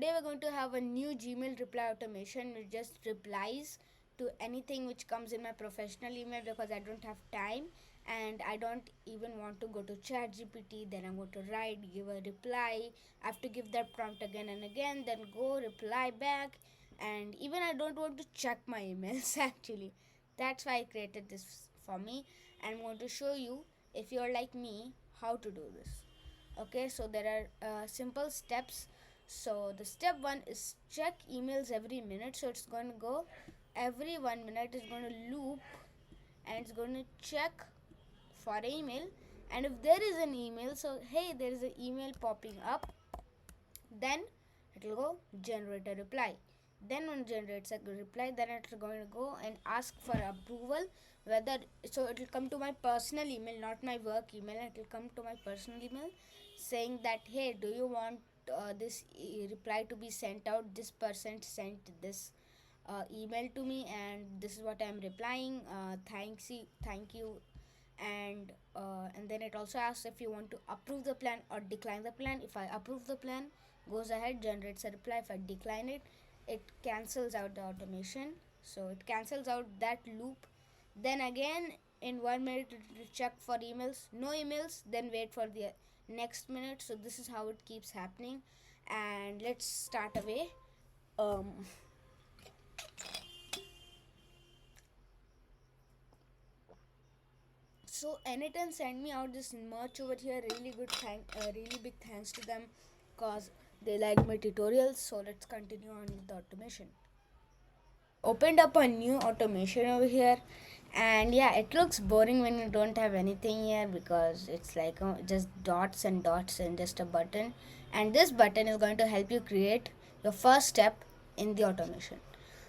Today we're going to have a new Gmail reply automation which just replies to anything which comes in my professional email because I don't have time and I don't even want to go to ChatGPT. Then I'm going to write, give a reply. I have to give that prompt again and again, then go reply back. And even I don't want to check my emails actually. That's why I created this for me, and I'm going to show you, if you're like me, how to do this. Okay, so there are simple steps. So the step one is check emails every minute. So it's going to go every 1 minute, is going to loop, and it's going to check for email. And if there is an email, so hey, there is an email popping up, then it will go generate a reply. Then when it generates a reply, then it's going to go and ask for approval, whether, so it will come to my personal email, not my work email. It will come to my personal email saying that, hey, do you want this reply to be sent out? This person sent this email to me, and this is what I'm replying. Thank you. And then it also asks if you want to approve the plan or decline the plan. If I approve the plan, goes ahead, generates a reply. If I decline it, it cancels out the automation, so it cancels out that loop. Then again, in 1 minute it will check for emails. No emails, then wait for the next minute. So this is how it keeps happening. And let's start away. So n8n sent me out this merch over here. Really big thanks to them, cause they like my tutorials. So let's continue on with the automation. Opened up a new automation over here, and yeah, it looks boring when you don't have anything here, because it's like just dots and dots and just a button. And this button is going to help you create your first step in the automation.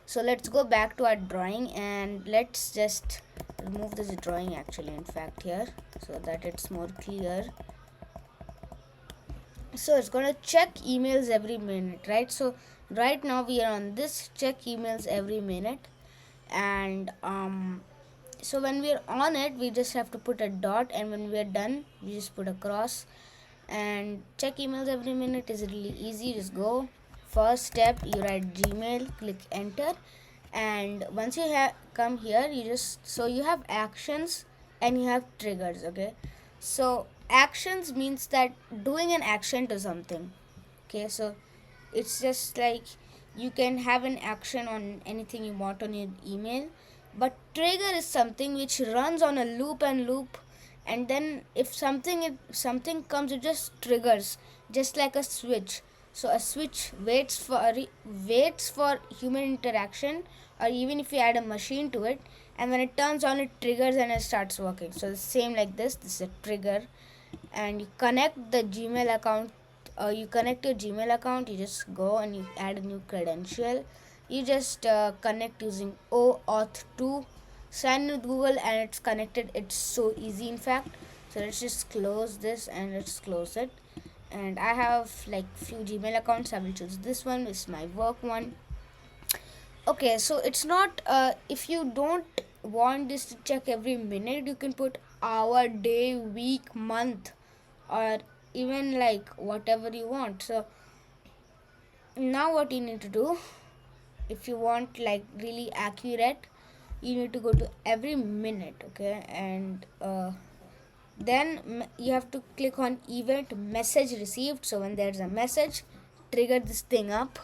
So let's go back to our drawing, and let's just remove this drawing actually, in fact, here, so that it's more clear. So it's going to check emails every minute, right? So right now we are on this check emails every minute. And so when we're on it, we just have to put a dot, and when we're done, we just put a cross. And check emails every minute is really easy. Just go, first step, you write Gmail, click enter. And once you have come here, you just, so you have actions and you have triggers. Okay, so actions means that doing an action to something. Okay, so it's just like you can have an action on anything you want on your email. But trigger is something which runs on a loop and loop, and then if something comes, it just triggers, just like a switch. So a switch waits for human interaction, or even if you add a machine to it, and when it turns on, it triggers and it starts working. So the same like this is a trigger. And you connect the Gmail account, you connect your Gmail account. You just go and you add a new credential. You just connect using OAuth 2, sign with Google, and it's connected. It's so easy, in fact. So let's just close this, and let's close it. And I have like few Gmail accounts. I will choose this one. It's my work one. Okay, so it's not, if you don't want this to check every minute, you can put hour, day, week, month, or even like whatever you want. So now what you need to do, if you want like really accurate, you need to go to every minute. Okay, and then you have to click on event message received. So when there's a message, trigger this thing up.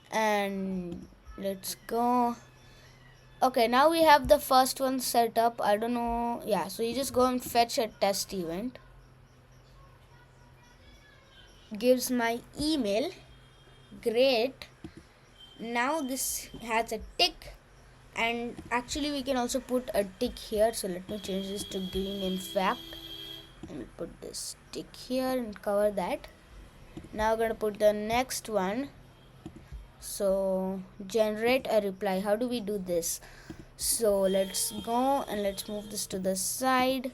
And let's go. Okay, now we have the first one set up. I don't know. Yeah, so you just go and fetch a test event. Gives my email. Great. Now this has a tick, and actually we can also put a tick here. So let me change this to green, in fact, and we'll put this tick here and cover that. Now we're going to put the next one. So generate a reply. How do we do this? So let's go and let's move this to the side.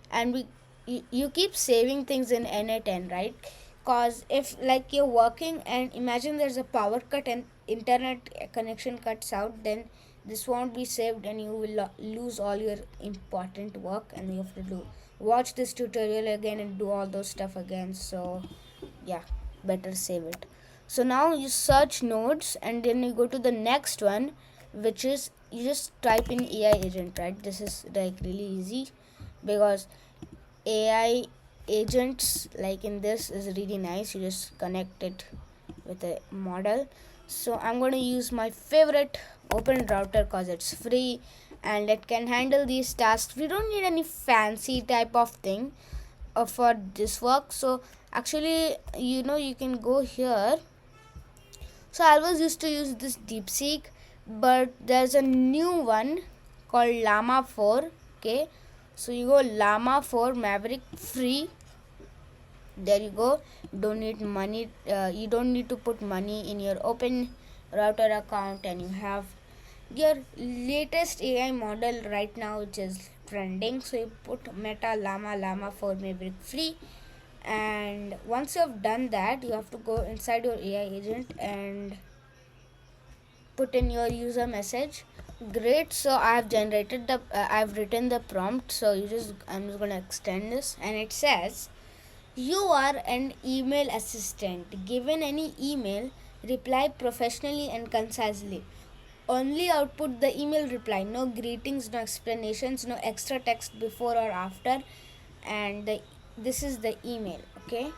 And you keep saving things in n8n, right? Cause if like you're working and imagine there's a power cut and internet connection cuts out, then this won't be saved and you will lose all your important work, and you have to watch this tutorial again and do all those stuff again. So yeah, better save it. So now you search nodes and then you go to the next one, which is you just type in AI agent, right? This is like really easy because AI agents like in this is really nice. You just connect it with a model. So I'm going to use my favorite open router because it's free and it can handle these tasks. We don't need any fancy type of thing for this work. So actually, you can go here. So I always used to use this DeepSeek, but there's a new one called Llama 4. Okay, so you go Llama 4 Maverick free. There you go. Don't need money. You don't need to put money in your open router account, and you have your latest AI model right now, which is trending. So you put Meta Llama 4 Maverick free, and once you have done that, you have to go inside your AI agent and put in your user message. Great. So I have generated the I've written the prompt. So I'm just going to extend this, and it says you are an email assistant. Given any email, reply professionally and concisely. Only output the email reply. No greetings, no explanations, no extra text before or after. And this is the email. Okay.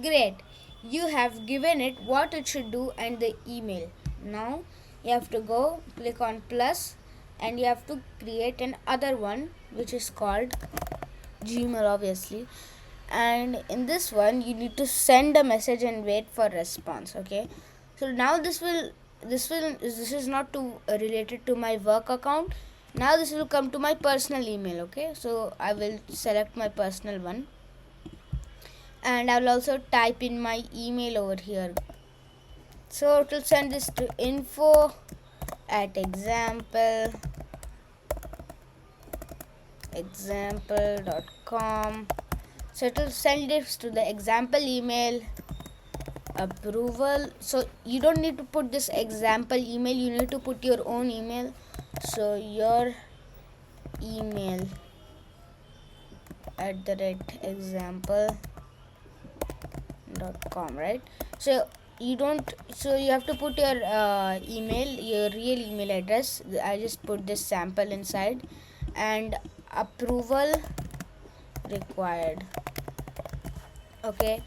Great. You have given it what it should do and the email. Now you have to go click on plus and you have to create another one which is called Gmail, obviously. And in this one you need to send a message and wait for response. Okay, so now this is not to related to my work account. Now this will come to my personal email. Okay, so I will select my personal one and I will also type in my email over here. So it will send this to info at example.com. So it will send this to the example email approval. So you don't need to put this example email, you need to put your own email. So your email @example.com, right? So you have to put your your real email address. I just put this sample inside and approval required. Okay,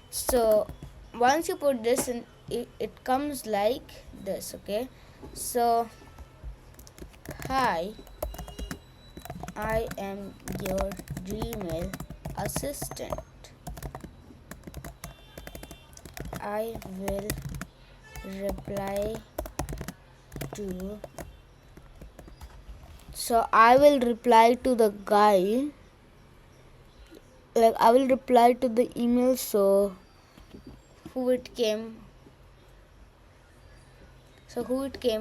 so once you put this in, it comes like this. Okay, so hi, I am your Gmail assistant. I will reply to I will reply to the guy, like I will reply to the email. So who it came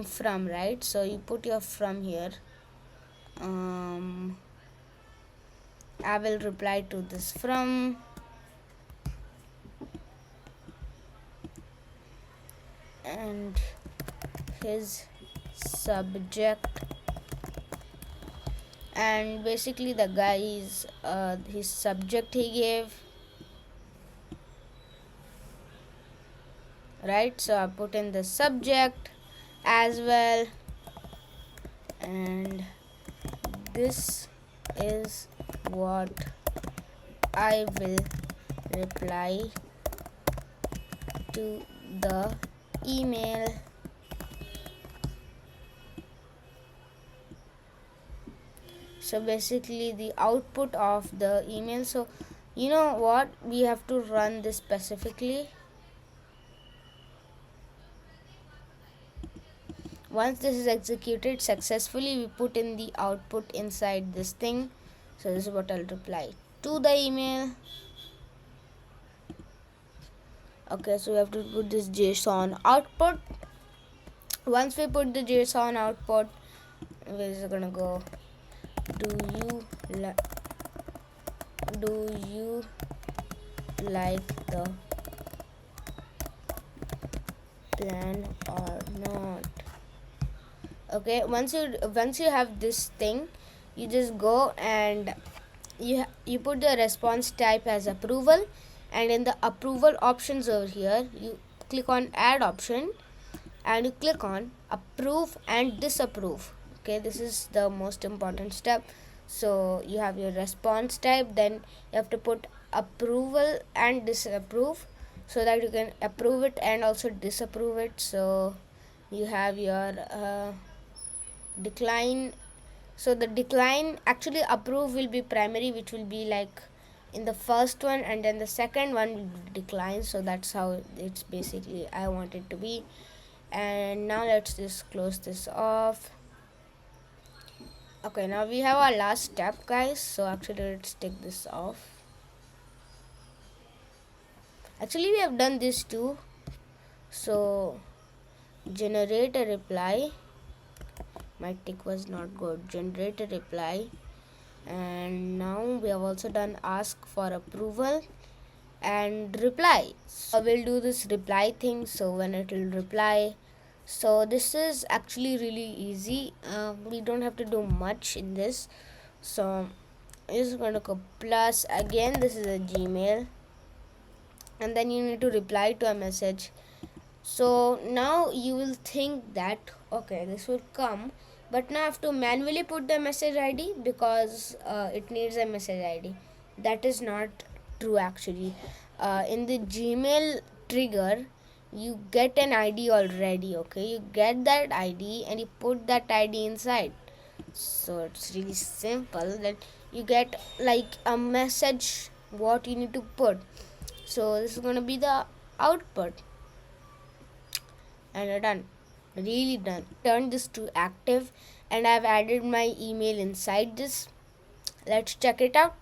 from, right? So you put your from here. I will reply to this from, and his subject, and basically the guy is his subject he gave, right? So I put in the subject as well, and this is what I will reply to the email. So basically the output of the email. So you know what, we have to run this specifically. Once this is executed successfully, we put in the output inside this thing. So this is what I'll reply to the email. Okay, so we have to put this JSON output. Once we put the JSON output, we're just gonna go, do you like the plan or not? Okay, once you have this thing, you just go and you put the response type as approval, and in the approval options over here you click on add option, and you click on approve and disapprove. Okay, this is the most important step. So you have your response type, then you have to put approval and disapprove so that you can approve it and also disapprove it. So you have your decline. So the decline, actually approve will be primary, which will be like in the first one, and then the second one will be decline. So that's how it's basically I want it to be. And now let's just close this off. Okay, now we have our last step, guys. So actually let's take this off. Actually we have done this too. So generate a reply. My tick was not good. Generate a reply. And now we have also done ask for approval and reply. So we'll do this reply thing. So when it will reply, so this is actually really easy. We don't have to do much in this. So I'm just going to go plus again. This is a Gmail, and then you need to reply to a message. So now you will think that okay, this will come, but now I have to manually put the message ID because it needs a message ID. That is not true actually. In the Gmail trigger, you get an ID already. Okay, you get that ID and you put that ID inside. So it's really simple that you get like a message what you need to put. So this is going to be the output, and you're done, really done. Turn this to active, and I've added my email inside this. Let's check it out.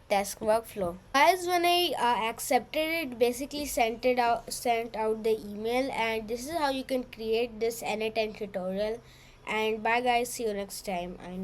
Task workflow, guys. When I accepted it, basically sent out the email, and this is how you can create this n8n tutorial. And bye guys, see you next time. I know